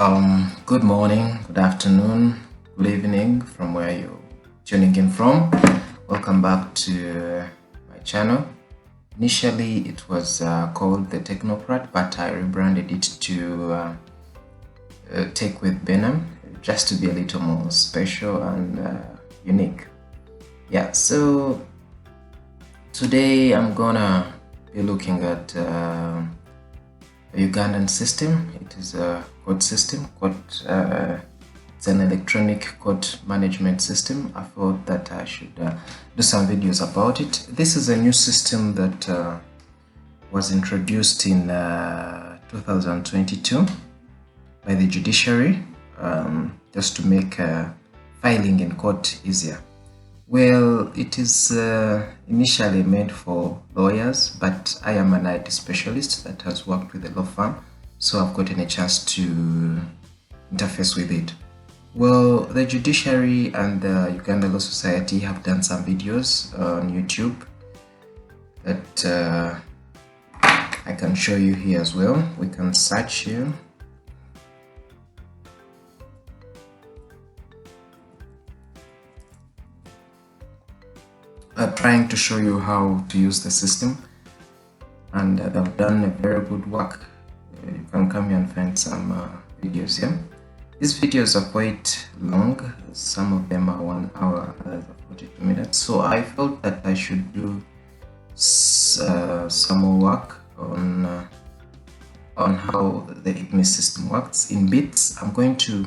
Good morning, good afternoon, good evening from where you're tuning in from. Welcome back to my channel. Initially, it was called The Technocrat, but I rebranded it to Tech with Benham, just to be a little more special and unique. Yeah, so today I'm gonna be looking at a Ugandan system. It is a code system. It's an electronic code management system. I thought that I should do some videos about it. This is a new system that was introduced in 2022 by the judiciary, just to make filing in court easier. Well, it is initially meant for lawyers, but I am an IT specialist that has worked with a law firm, so I've gotten a chance to interface with it. Well, the judiciary and the Uganda Law Society have done some videos on YouTube that I can show you here as well. We can search here. Trying to show you how to use the system, and they've done a very good work. You can come here and find some videos here. These videos are quite long. Some of them are 1 hour, others are 42 minutes. So I felt that I should do some more work on how the EGMIS system works in bits. I'm going to,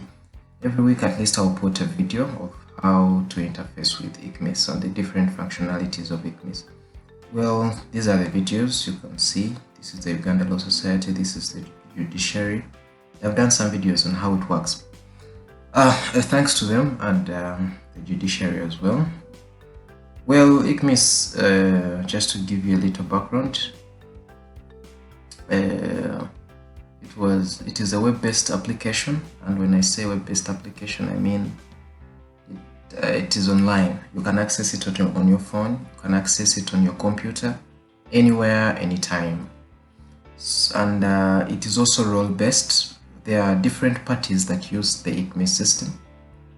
every week at least, I'll put a video of how to interface with ECCMIS and the different functionalities of ECCMIS. Well, these are the videos you can see. This is the Uganda Law Society, this is the judiciary. They've done some videos on how it works. Thanks to them and the judiciary as well. Well, ECCMIS, just to give you a little background, it is a web-based application, and when I say web-based application, I mean it is online. You can access it on your phone, you can access it on your computer, anywhere, anytime. And it is also role-based. There are different parties that use the ECCMIS system.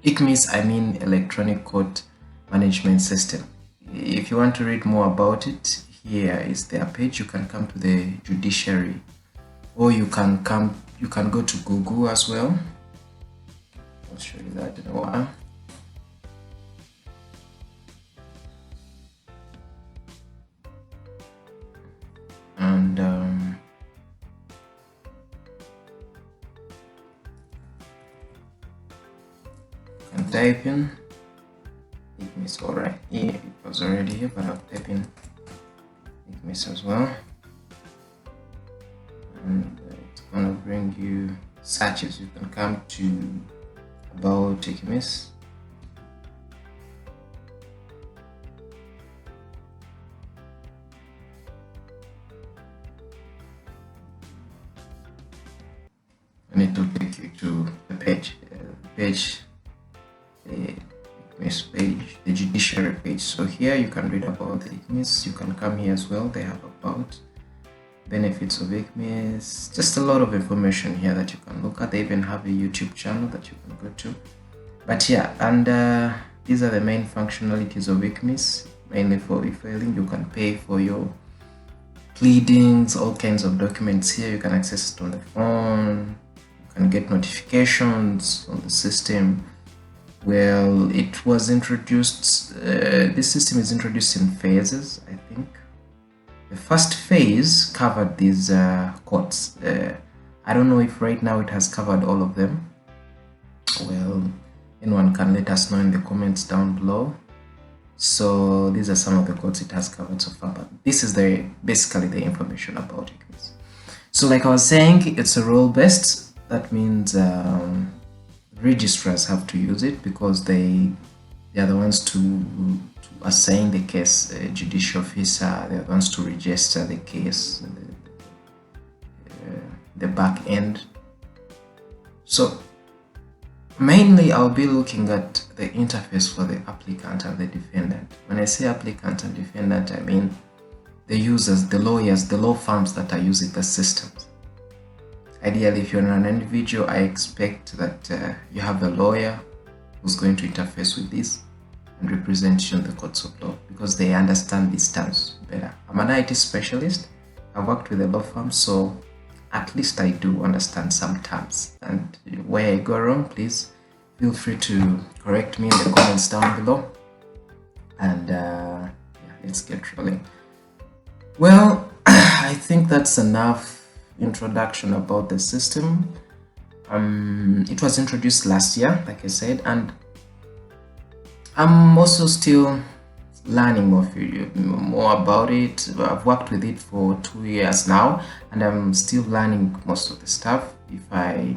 ECCMIS, I mean Electronic Code Management System. If you want to read more about it, here is their page. You can come to the judiciary, or you can go to Google as well. I'll show you that in a while. And you can type in ECCMIS. Alright, it was already here, but I'll type in ECCMIS as well, and it's gonna bring you searches. You can come to about ECCMIS. And it will take you to the page, the judiciary page. So here you can read about the ECCMIS. You can come here as well. They have about benefits of ECCMIS, just a lot of information here that you can look at. They even have a YouTube channel that you can go to. But yeah, and these are the main functionalities of ECCMIS, mainly for e-filing. You can pay for your pleadings, all kinds of documents here. You can access it on the phone. And get notifications on the system. Well, it was introduced, this system is introduced in phases, I think. The first phase covered these courts. I don't know if right now it has covered all of them. Well, anyone can let us know in the comments down below. So these are some of the courts it has covered so far, but this is basically the information about it. So like I was saying, it's a role-based. That means registrars have to use it because they are the ones to assign the case, judicial officer. They are the ones to register the case, the back end. So mainly I'll be looking at the interface for the applicant and the defendant. When I say applicant and defendant, I mean the users, the lawyers, the law firms that are using the systems. Ideally, if you're an individual, I expect that you have a lawyer who's going to interface with this and represent you in the courts of law, because they understand these terms better. I'm an IT specialist. I've worked with a law firm, so at least I do understand some terms. And where I go wrong, please feel free to correct me in the comments down below. And yeah, let's get rolling. Well, I think that's enough introduction about the system. It was introduced last year, like I said, and I'm also still learning more about it. I've worked with it for 2 years now, and I'm still learning most of the stuff. If I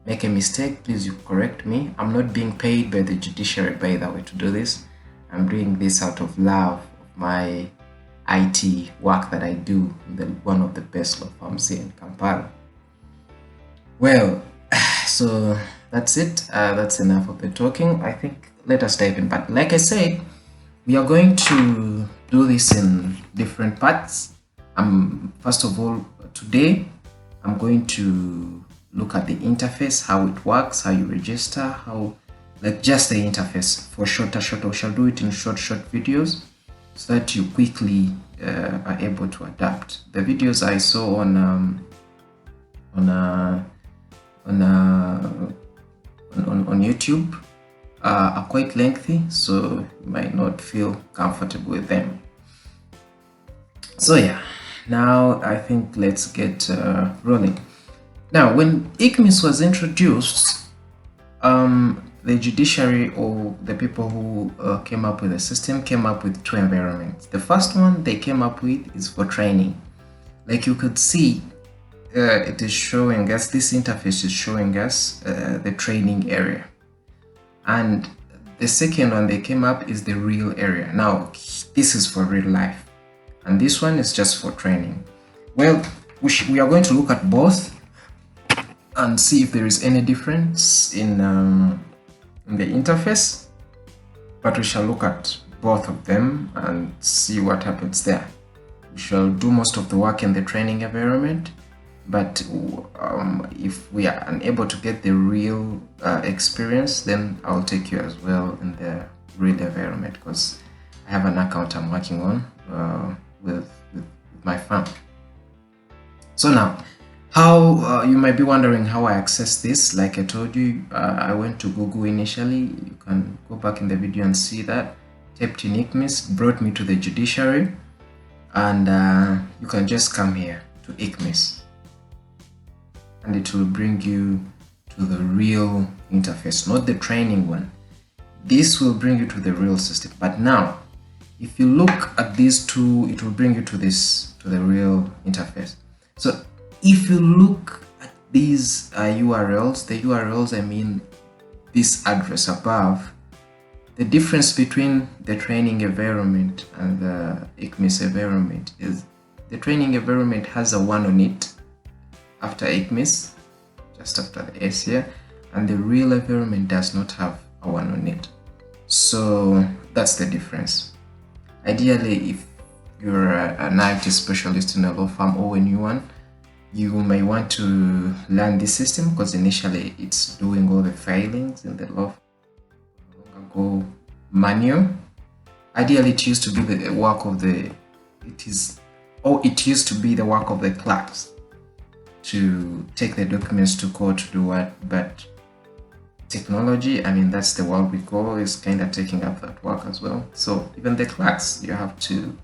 make a mistake, please you correct me. I'm not being paid by the judiciary, by the way, to do this. I'm doing this out of love of my IT work that I do in one of the best law firms here in Kampala. Well, so that's it. That's enough of the talking. I think let us dive in. But like I said, we are going to do this in different parts. First of all, today I'm going to look at the interface, how it works, how you register, how, like, just the interface for shorter. We shall do it in short videos so that you quickly are able to adapt. The videos I saw on YouTube are quite lengthy, so you might not feel comfortable with them. So yeah, now I think let's get rolling. Now, when ECCMIS was introduced, the judiciary, or the people who came up with the system, came up with two environments. The first one they came up with is for training. Like you could see, it is showing us, this interface is showing us the training area. And the second one they came up is the real area. Now, this is for real life, and this one is just for training. Well, we are going to look at both and see if there is any difference in the interface, but we shall look at both of them and see what happens there. We shall do most of the work in the training environment, but if we are unable to get the real experience, then I'll take you as well in the real environment, because I have an account I'm working on with my firm. So now, how you might be wondering how I access this. Like I told you, I went to Google initially. You can go back in the video and see that. Typed in ECCMIS, brought me to the judiciary, and you can just come here to ECCMIS, and it will bring you to the real interface, not the training one. This will bring you to the real system. But now, if you look at these two, it will bring you to the real interface. So if you look at these URLs, the URLs, I mean this address above, the difference between the training environment and the ECCMIS environment is the training environment has a 1 on it after ECCMIS, just after the S here, and the real environment does not have a 1 on it. So that's the difference. Ideally, if you're an IT specialist in a law firm or a new one, you may want to learn this system, because initially it's doing all the filings in the law firm. Go manual. Ideally, it used to be the work of the clerks to take the documents to court to do what, but technology, I mean, that's the world we go, is kind of taking up that work as well. So even the clerks, you have to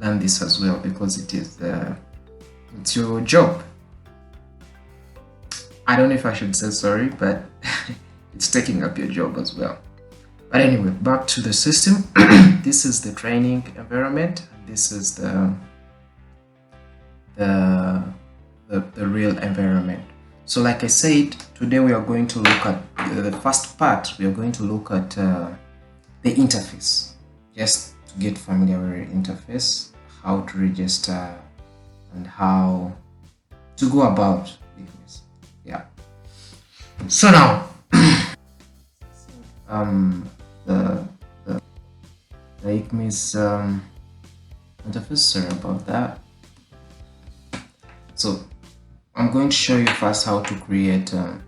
learn this as well, because it's your job. I don't know if I should say sorry, but it's taking up your job as well. But anyway, back to the system. This is the training environment. This is the real environment. So like I said, today we are going to look at the first part. We are going to look at the interface, just to get familiar with the interface, how to register, and how to go about this. Yeah. So now, the ECCMIS interface. Sorry about that. So I'm going to show you first how to create an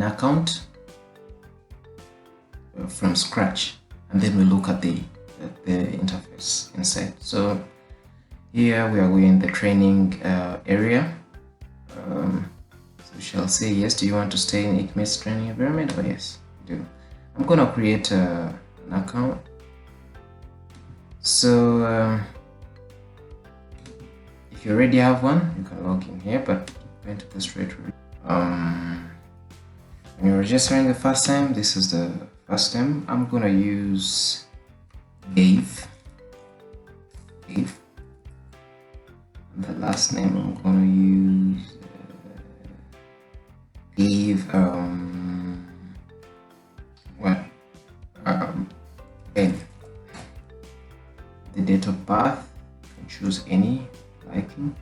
account from scratch, and then we look at the interface inside. So here we are in the training area. So we shall say yes. Do you want to stay in ECCMIS training environment? Oh yes, you do. I'm gonna create an account. So if you already have one, you can log in here, but I'm going to go straight to when you're registering the first time, this is the first time. I'm gonna use Dave. And the last name I'm gonna use Dave. Ben. The date of birth, you can choose any liking.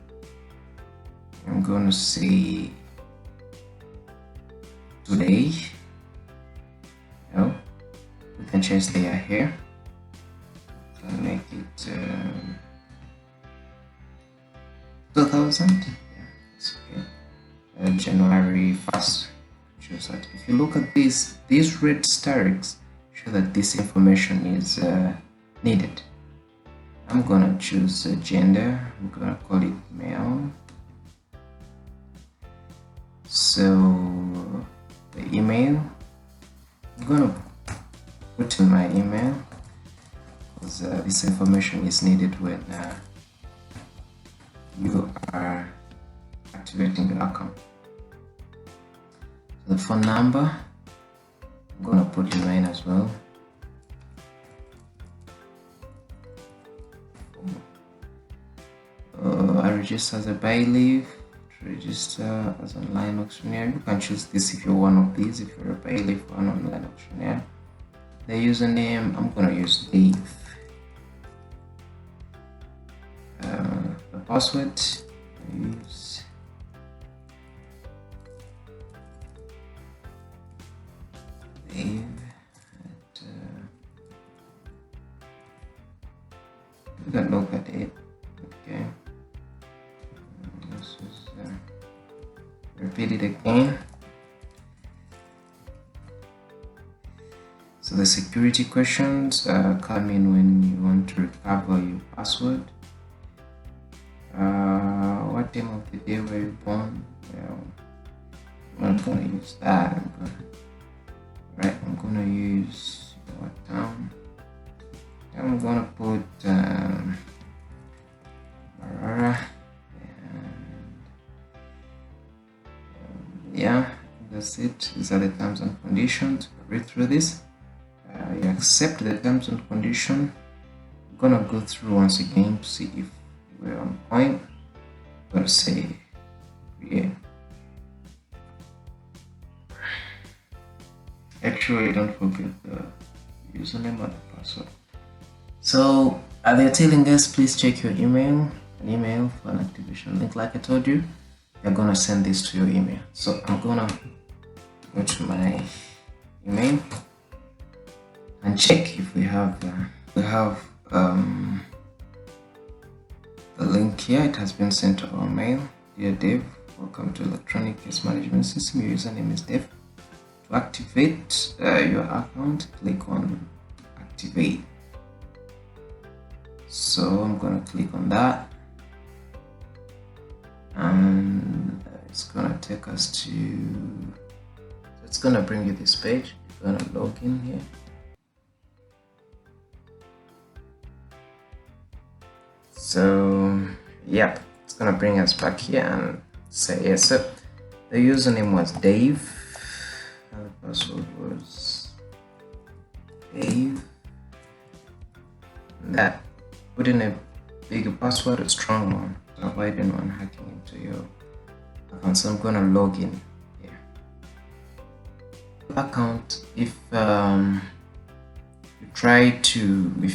I'm gonna say today. No, we can change the year here. I'll make it 2000. Yeah, that's okay. January 1st. Choose that. If you look at these red stars show that this information is needed. I'm gonna choose gender. I'm gonna call it male. So the email, I'm gonna put in my email because this information is needed when you are activating the account. The phone number, I'm gonna put in mine as well. I register as a bailiff, register as an online auctioneer. You can choose this if you're one of these, if you're a bailiff or an online auctioneer. The username, I'm gonna use Dave. The password, I use Dave. You can look at it. Okay. This is repeat it again. So the security questions come in when you want to recover your password. What time of the day were you born? Well, I'm not gonna use that. I'm gonna use what town? I'm gonna put Marara, and yeah, that's it. These are the terms and conditions. Read through this. You accept the terms and condition. I'm gonna go through once again to see if we're on point. I'm gonna say yeah. Actually, don't forget the username or the password. So they're telling us please check your email, an email for an activation link. Like I told you, they're gonna send this to your email. So I'm gonna go to my email and check if we have the link here. It has been sent to our mail. Dear Dave, welcome to electronic case management system. Your username is Dave. To activate your account, click on activate. So I'm gonna click on that, and it's gonna take us to, it's gonna bring you this page. You're gonna log in here. So yeah, it's gonna bring us back here and say yes. So the username was Dave and the password was Dave. That, put in a bigger password, a strong one, to avoid anyone hacking into your account. So I'm gonna log in here. Account, if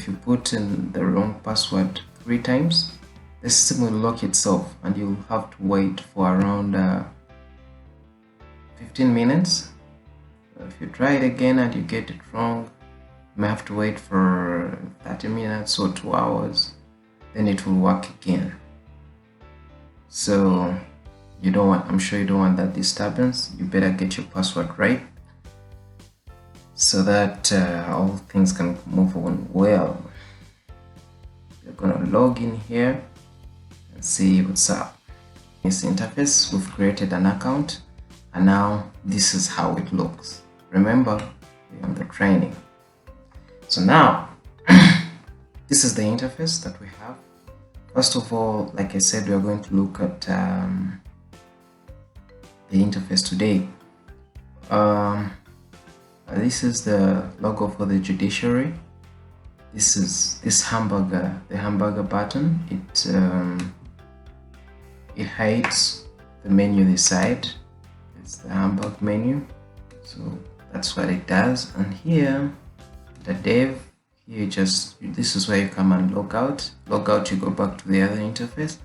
you put in the wrong password 3 times, the system will lock itself and you'll have to wait for around 15 minutes. If you try it again and you get it wrong, you may have to wait for 30 minutes or 2 hours, then it will work again. So I'm sure you don't want that disturbance. You better get your password right so that all things can move on well. You're gonna log in here and see what's up. This interface, we've created an account, and now this is how it looks. Remember, we're on the training. So now this is the interface that we have. First of all, like I said, we are going to look at the interface today. This is the logo for the judiciary. This is the hamburger button. It hides the menu this side. It's the hamburger menu, so that's what it does. And here, the dev, this is where you come and log out. You go back to the other interface,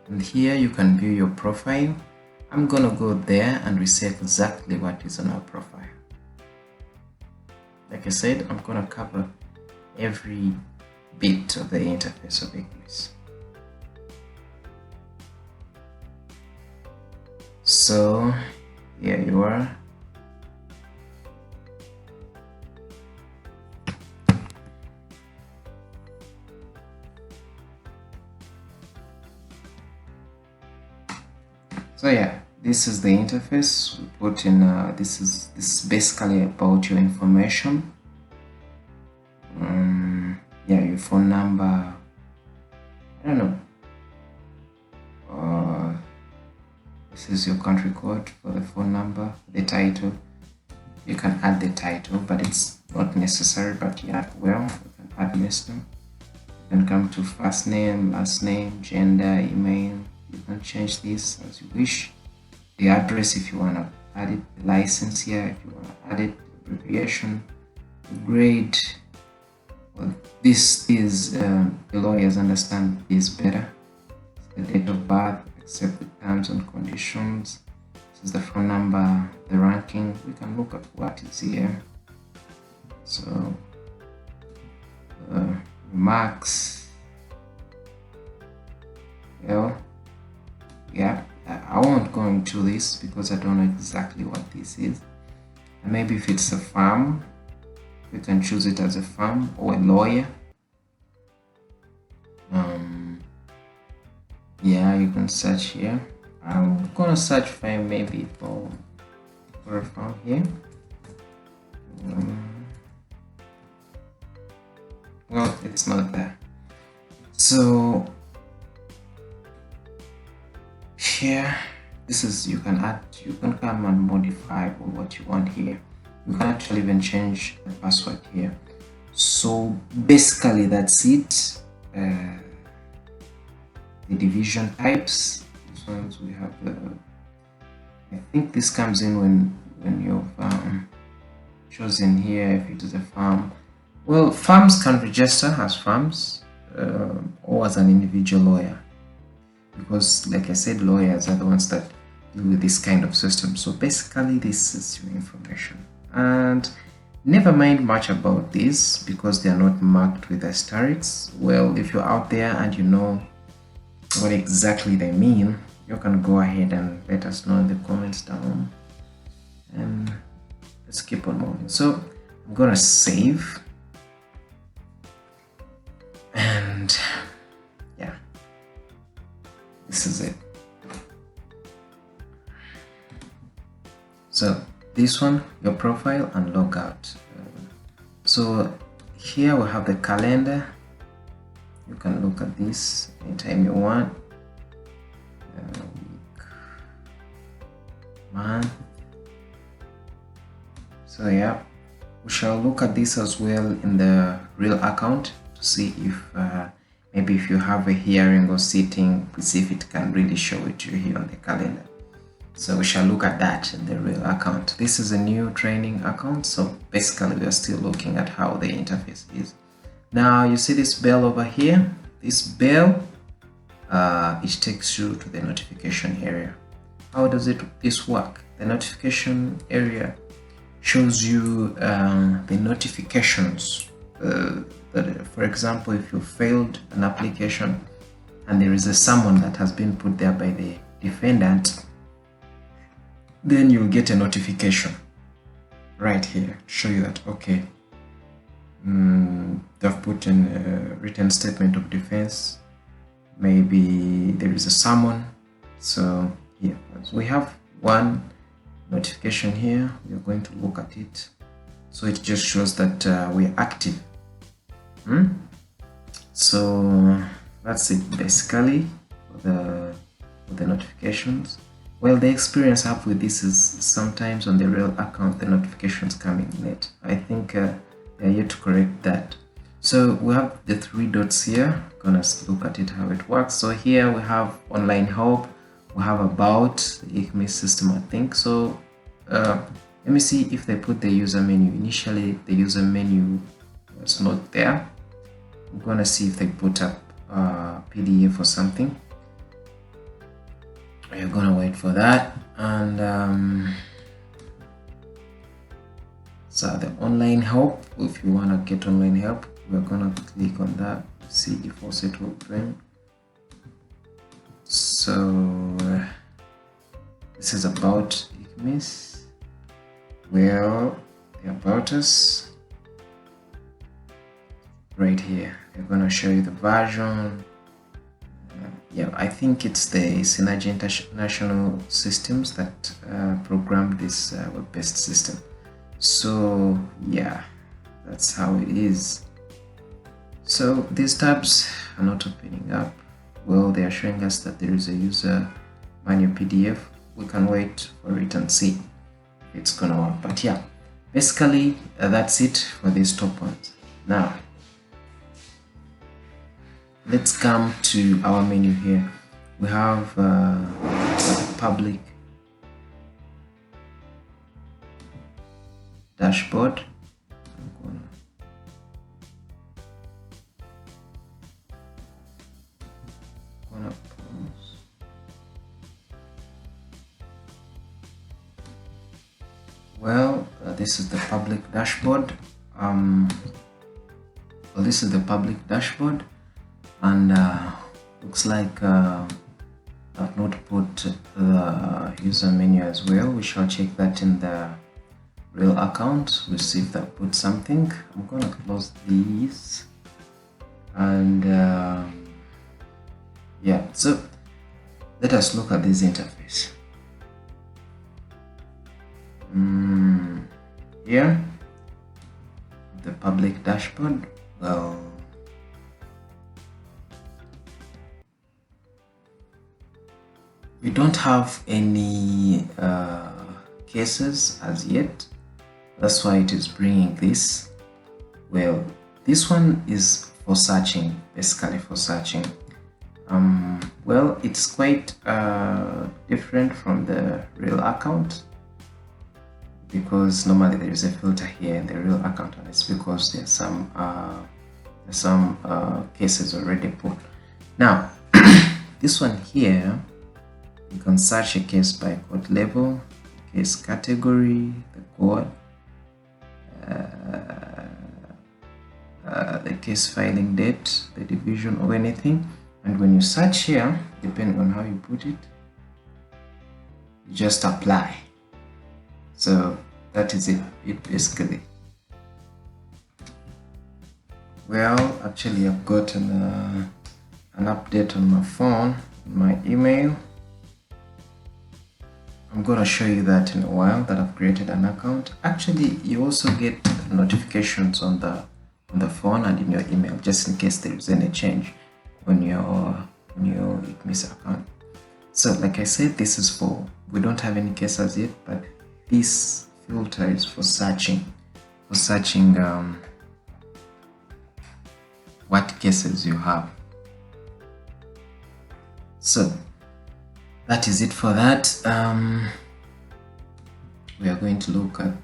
and here you can view your profile. I'm gonna go there and reset exactly what is on our profile. Like I said, I'm gonna cover every bit of the interface of EGMIS. So here you are. So yeah, this is the interface. We put in this is basically about your information. Yeah, your phone number, I don't know, this is your country code for the phone number, the title. You can add the title, but it's not necessary, but yeah, well, you can add this name. You can come to first name, last name, gender, email. You can change this as you wish. The address if you want to add it, the license here if you want to add it, abbreviation, the grade. Well, this is the lawyers understand this better. The date of birth, accept the terms and conditions. This is the phone number, the ranking. We can look at what is here. So remarks. Well, yeah, I won't go into this because I don't know exactly what this is. And maybe if it's a firm, you can choose it as a firm or a lawyer. Yeah, you can search here. I'm gonna search for maybe for a firm here. Well, it's not there. So here, this is you can come and modify what you want here. You can actually even change the password here. So basically that's it. The division types, these ones we have I think this comes in when you've chosen here if it is a firm. Well, firms can register as firms or as an individual lawyer, because like I said, lawyers are the ones that deal with this kind of system. So basically this is your information, and never mind much about this because they are not marked with asterisks. Well, if you're out there and you know what exactly they mean, you can go ahead and let us know in the comments down, and let's keep on moving. So I'm gonna save, and yeah, this is it. So this one, your profile and log out. So here we have the calendar. You can look at this anytime you want. Week, month. So yeah, we shall look at this as well in the real account to see if maybe if you have a hearing or sitting, we see if it can really show it to you here on the calendar. So we shall look at that in the real account. This is a new training account, so basically we are still looking at how the interface is. Now you see this bell over here. This bell, it takes you to the notification area. How does this work? The notification area shows you the notifications. That, for example, if you failed an application and there is a summon that has been put there by the defendant, then you'll get a notification right here, show you that, okay, they've put in a written statement of defense, maybe there is a summon. So here we have one notification here. We are going to look at it. So it just shows that we're active. So that's it basically for the notifications. Well, the experience I have with this is sometimes on the real account the notifications come in late. I think they're yet to correct that. So we have the three dots here. Gonna look at it how it works. So here we have online help, we have about the ECMIS system, I think. So let me see if they put the user menu. Initially the user menu was not there. I'm gonna see if they put up PDF or something. We're gonna wait for that. And so the online help, if you wanna get online help, we're gonna click on that, see if also it will bring. So this is about EGMIS. Well, the about us right here. They're gonna show you the version. Yeah, I think it's the Synergy International Systems that programmed this web-based system. So yeah, that's how it is. So these tabs are not opening up. Well, they are showing us that there is a user manual PDF. We can wait for it and see if it's gonna work. But yeah, basically that's it for these top ones. Now let's come to our menu here. We have public dashboard. I'm gonna pause. Well, this is the public dashboard. Well, this is the public dashboard, and looks like I've not put the user menu as well. We shall check that in the real account. We'll see if that put something. I'm gonna close these, and yeah, so let us look at this interface. Here, the public dashboard. Well, we don't have any cases as yet. That's why it is bringing this. Well, this one is for searching, basically for searching. Well, it's quite different from the real account, because normally there is a filter here in the real account, and it's because there's some cases already put. Now this one here, you can search a case by code level, case category, the code, the case filing date, the division, or anything. And when you search here, depending on how you put it, you just apply. So that is it basically. Well, actually I've gotten an update on my phone, my email. I'm gonna show you that in a while, that I've created an account. Actually, you also get notifications on the phone and in your email, just in case there is any change on your ECCMIS account. So like I said, this is for, we don't have any cases yet, but this filter is for searching, what cases you have. So that is it for that. We are going to look at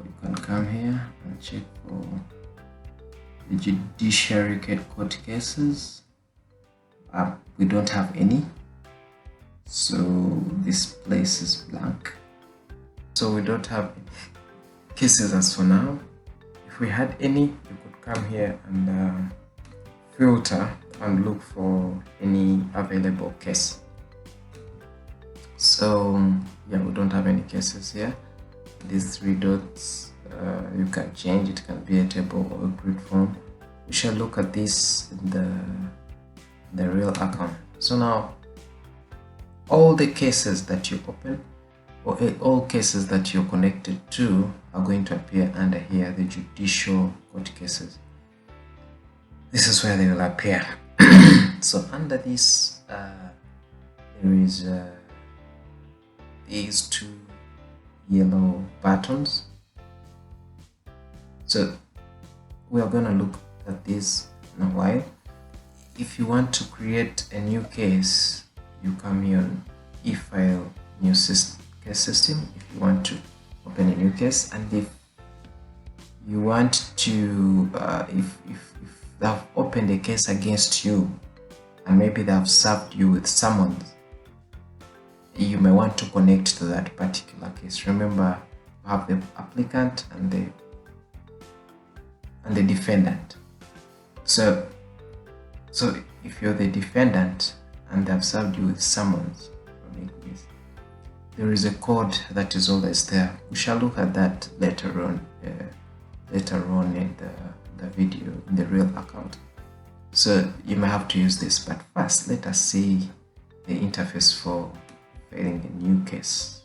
you can come here and check for the judiciary court cases. We don't have any, so this place is blank. So we don't have cases as for now. If we had any, you could come here and filter and look for any available case. So yeah, we don't have any cases here. These three dots, you can change. It can be a table or a grid form. We shall look at this in the real account. So now all the cases that you open, or all cases that you're connected to, are going to appear under here, the judicial court cases. This is where they will appear. So under this, there is these two yellow buttons. So we are going to look at this in a while. If you want to create a new case, you come here on e-file new case system if you want to open a new case. And if you want to if they have opened a case against you and maybe they have served you with summons, you may want to connect to that particular case. Remember, you have the applicant and the defendant. So if you're the defendant and they have served you with summons from EGMIS, there is a code that is always there. We shall look at that later on in the video, in the real account. So you may have to use this, but first let us see the interface for filing a new case.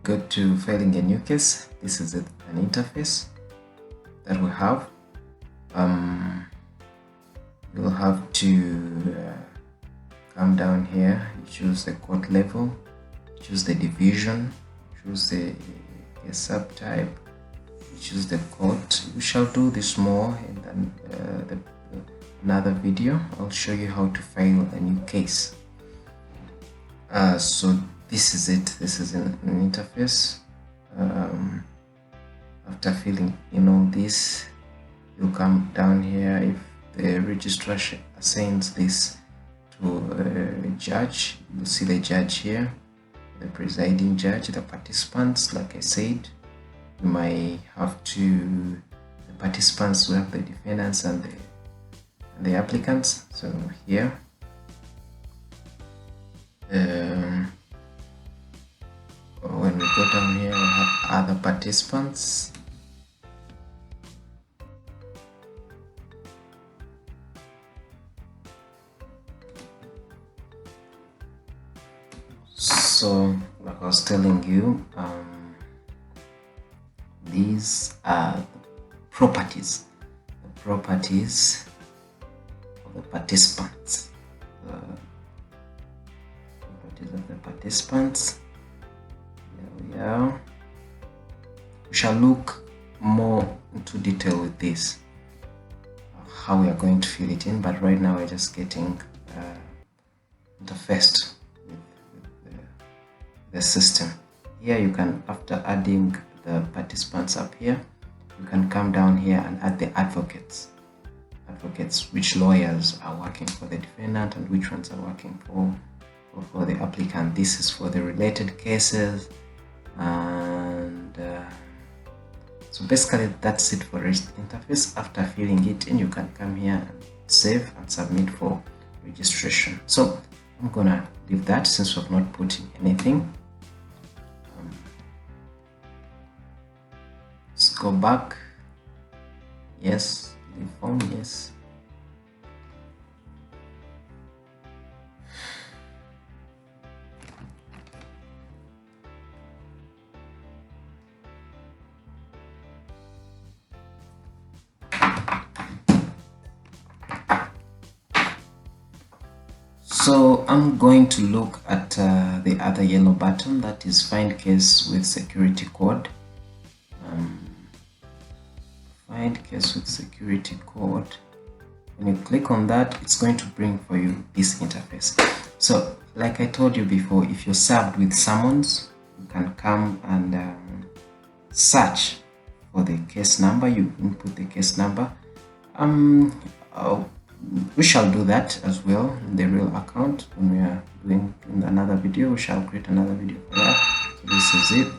Go to filing a new case. This is an interface that we have. You'll have to come down here, choose the court level, choose the division, choose the subtype, choose the court. We shall do this more in another video. I'll show you how to file a new case. So this is it. This is an interface. After filling in all this, you'll come down here. If the registrar assigns this to a judge, you'll see the judge here, the presiding judge, the participants. Like I said, you might have to, the participants will have the defendants and the applicants. So here, when we go down here, we have other participants. So like I was telling you, these are the properties of the participants. Properties of the participants. Here we are. We shall look more into detail with this, how we are going to fill it in, but right now we're just getting interfaced with the system. Here you can, after adding the participants up here, you can come down here and add the advocates, which lawyers are working for the defendant and which ones are working for the applicant. This is for the related cases, and so basically that's it for REST interface. After filling it in, you can come here and save and submit for registration. So I'm gonna leave that since we've not put in anything. Let's go back. Yes, the form, yes. So I'm going to look at the other yellow button, that is find case with security code. Find case with security code. When you click on that, it's going to bring for you this interface. So like I told you before, if you're served with summons, you can come and search for the case number. You input the case number. We shall do that as well in the real account when we are doing in another video. We shall create another video for that. So this is it.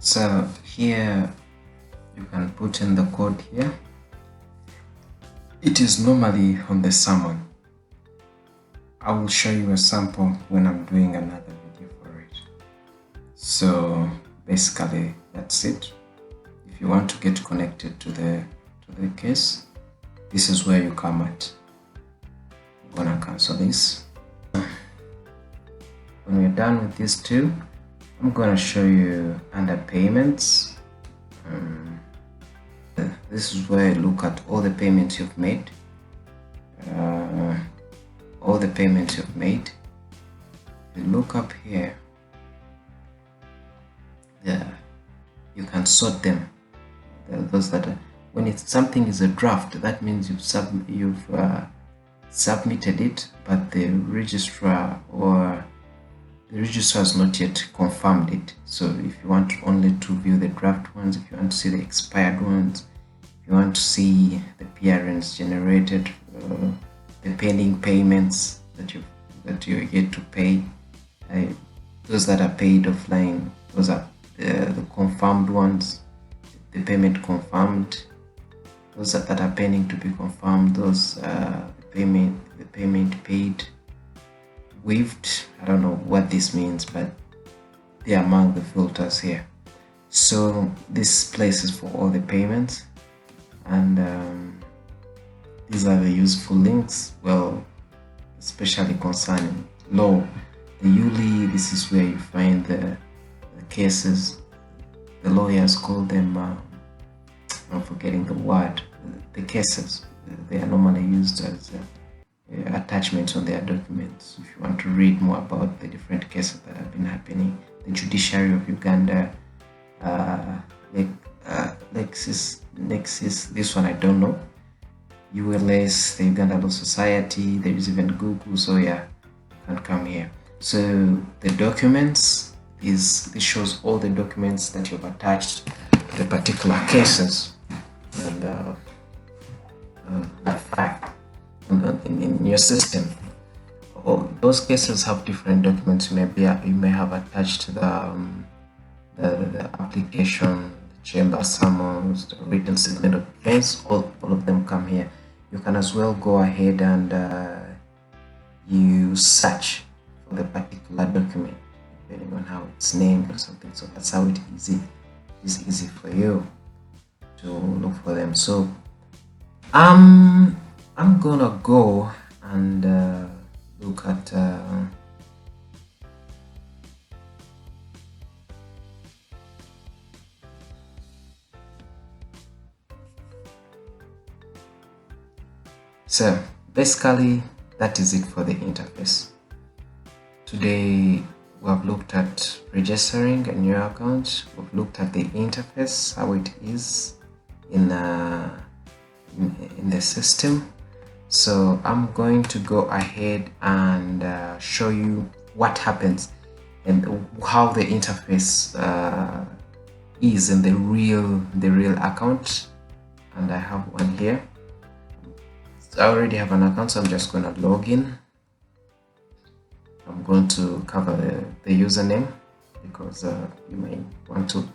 So here you can put put in the code here. It is normally on the summon. I will show you a sample when I'm doing another video for it. So basically that's it. If you want to get connected to the case, this is where you come at. I'm gonna cancel this. When we're done with these two, I'm gonna show you under payments. This is where I look at all the payments you've made. All the payments you've made. You look up here. Yeah, you can sort them. Those that are, when it's something is a draft, that means you've submitted it, but the registrar has not yet confirmed it. So if you want only to view the draft ones, if you want to see the expired ones, if you want to see the PRNs generated, the pending payments that you get to pay, those that are paid offline, those are the confirmed ones, the payment confirmed. Those that are pending to be confirmed, those the payment paid, waived. I don't know what this means, but they're among the filters here. So this place is for all the payments, and these are the useful links. Well, especially concerning law, the ULI. This is where you find the cases. The lawyers call them. I'm forgetting the word. The cases. They are normally used as attachments on their documents. If you want to read more about the different cases that have been happening, the judiciary of Uganda, Nexus, this one I don't know. ULS, the Uganda Law Society. There is even Google. So yeah, you can come here. So the documents this shows all the documents that you've attached to the particular cases, and the fact in your system. All those cases have different documents. You may have attached to the application, the chamber summons, the written statement of defense. All of them come here. You can as well go ahead and you search for the particular document depending on how it's named or something. So that's how it is easy for you to look for them. So I'm gonna go and look at so basically that is it for the interface. Today we have looked at registering a new account. We've looked at the interface, how it is in the system. So I'm going to go ahead and show you what happens and how the interface is in the real account. And I have one here. So I already have an account, so I'm just going to log in. I'm going to cover the username because you may want to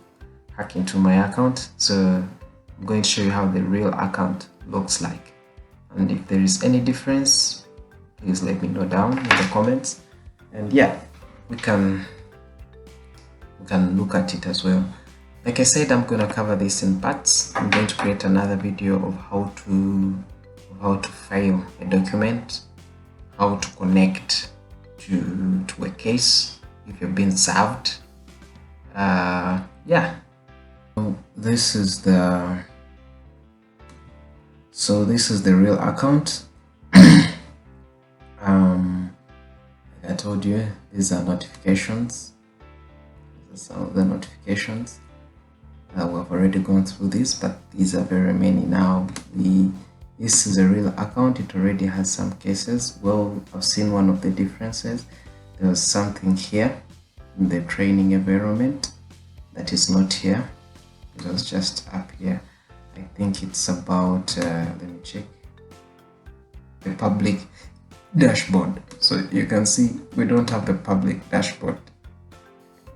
hack into my account. So I'm going to show you how the real account looks like. And if there is any difference, please let me know down in the comments. And yeah, we can look at it as well. Like I said, I'm going to cover this in parts. I'm going to create another video of how to file a document, how to connect to a case if you've been served. Yeah. So this is the real account. Like I told you, these are notifications. These are some of the notifications. We've already gone through this, but these are very many now. This is a real account. It already has some cases. Well, I've seen one of the differences. There was something here in the training environment that is not here. It was just up here. I think it's about, let me check, the public dashboard. So you can see we don't have the public dashboard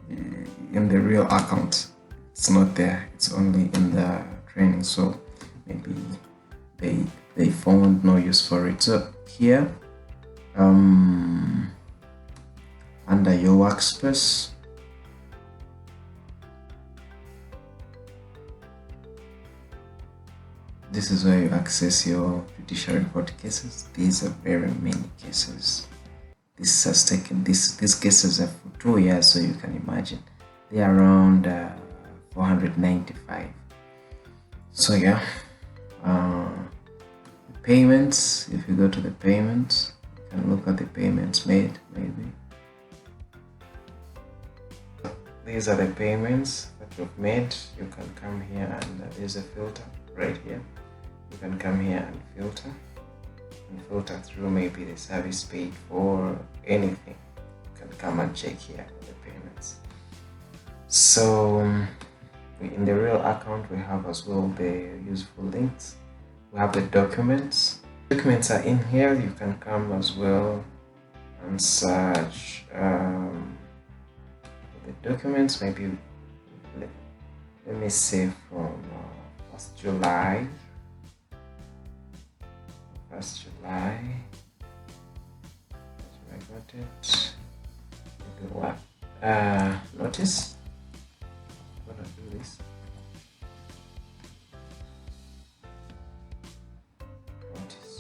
in the real account. It's not there. It's only in the training, so maybe they found no use for it. So here under your workspace, this is where you access your judicial report cases. These are very many cases. This has taken these cases are for 2 years, so you can imagine they are around 495. So yeah, payments. If you go to the payments, you can look at the payments made. Maybe these are the payments that you've made. You can come here and there's a filter right here. You can come here and filter through maybe the service paid for, anything. You can come and check here the payments. So in the real account, we have as well the useful links. We have the documents. Documents are in here. You can come as well and search the documents. Maybe let me say from 1st July. 1st July. I got it. Maybe what? Notice. I'm gonna do this. Notice.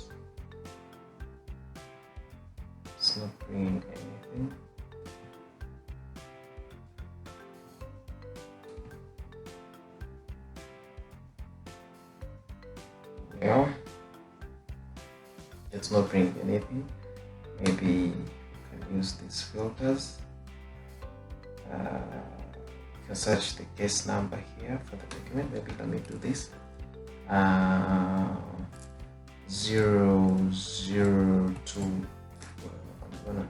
It's not bringing anything. Well, it's not bringing anything. Maybe you can use these filters. You can search the case number here for the document. Maybe let me do this. 002. I'm gonna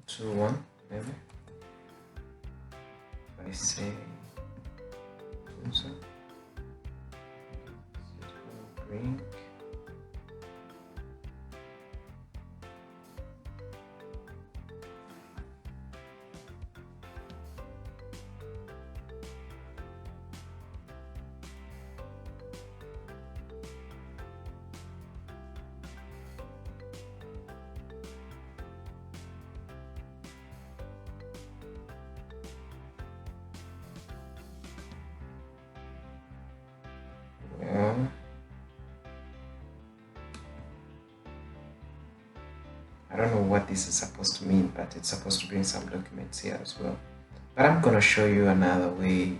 21 maybe. If I say so, bring. Well, I don't know what this is supposed to mean, but it's supposed to bring some documents here as well. But I'm gonna show you another way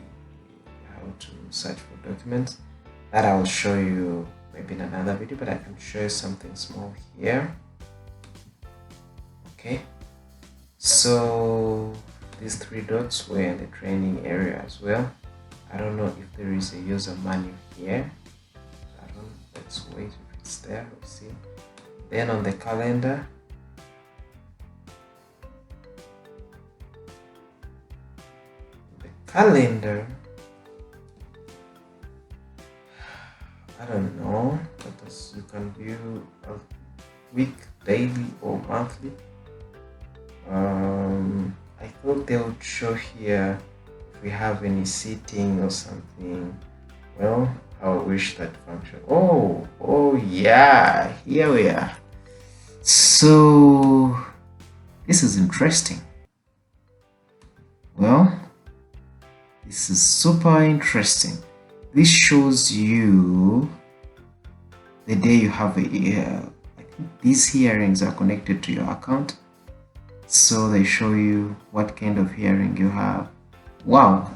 how to search for documents. That I'll show you maybe in another video, but I can show you something small here. Okay, so these 3 dots were in the training area as well. I don't know if there is a user manual here. Let's wait if it's there. We'll see. Then on the calendar, I don't know, but you can view a week, daily or monthly. I thought they would show here if we have any seating or something. Well, I wish that function. Oh yeah, here we are. So this is interesting. Well, this is super interesting. This shows you the day you have a I think these hearings are connected to your account, so they show you what kind of hearing you have. Wow,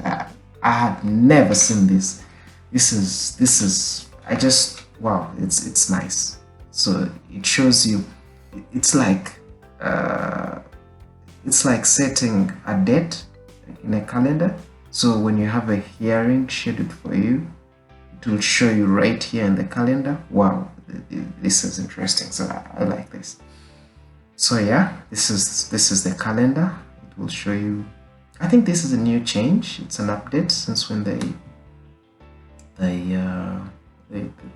I had never seen this. This is wow, it's nice. So it shows you, it's like setting a date in a calendar. So when you have a hearing scheduled for you, it will show you right here in the calendar. Wow, this is interesting. So I like this. So yeah, this is the calendar. It will show you. I think this is a new change. It's an update since when they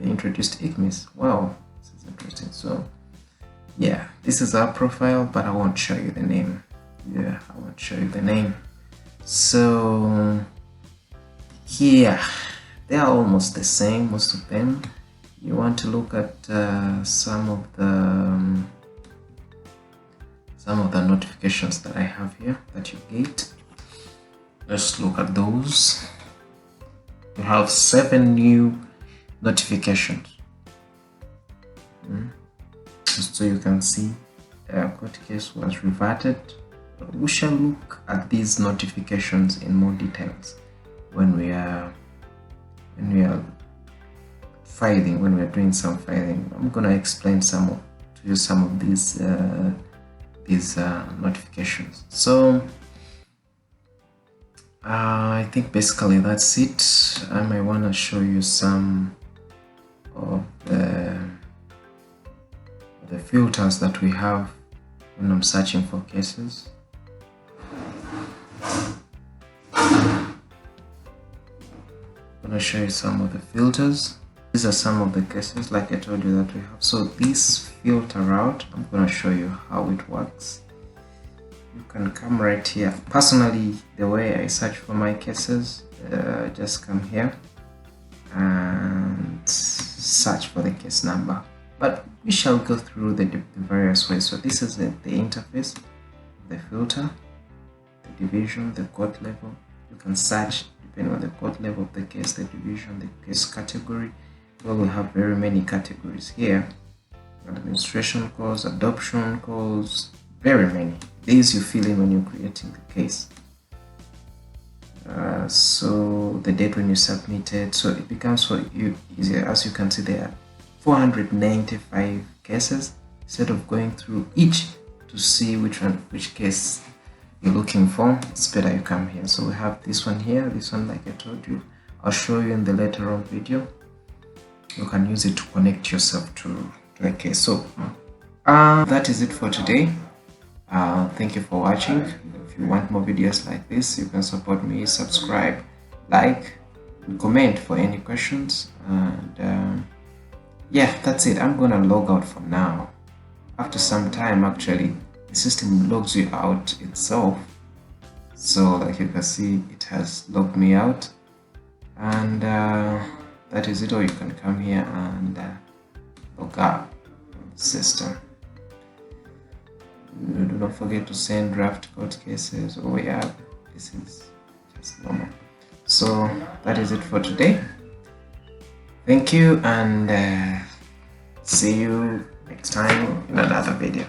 introduced EGMIS. Wow, this is interesting. So yeah, this is our profile, but I won't show you the name. Yeah, I won't show you the name. So here They are almost the same, most of them. You want to look at some of the notifications that I have here that you get. Let's look at those. You have 7 new notifications. So you can see court case was reverted. We shall look at these notifications in more details when we are filing, when we are doing some filing. I'm gonna explain to you some of these notifications. So I think basically that's it. I might want to show you some of the filters that we have when I'm searching for cases. I'm going to show you some of the filters. These are some of the cases, like I told you, that we have. So this filter route, I'm going to show you how it works. You can come right here. Personally, the way I search for my cases, just come here and search for the case number. But we shall go through the various ways. So this is the interface, the filter, the division, the court level. You can search depending on the court level of the case, the division, the case category. Well, we have very many categories here. Administration calls, adoption calls, very many. These you fill in when you're creating the case. So the date when you submit it, so it becomes for you easier. As you can see, there are 495 cases. Instead of going through each to see which case you're looking for, it's better you come here. So we have this one here, this one, like I told you, I'll show you in the later on video. You can use it to connect yourself to a case. So that is it for today. Thank you for watching. If you want more videos like this, you can support me, subscribe, like, and comment for any questions. And yeah, that's it. I'm gonna log out for now. After some time, actually, the system logs you out itself. So like you can see, it has logged me out. And that is it. Or you can come here and log out of the system. Do not forget to send draft court cases. Oh yeah, this is just normal. So that is it for today. Thank you, and see you next time in another video.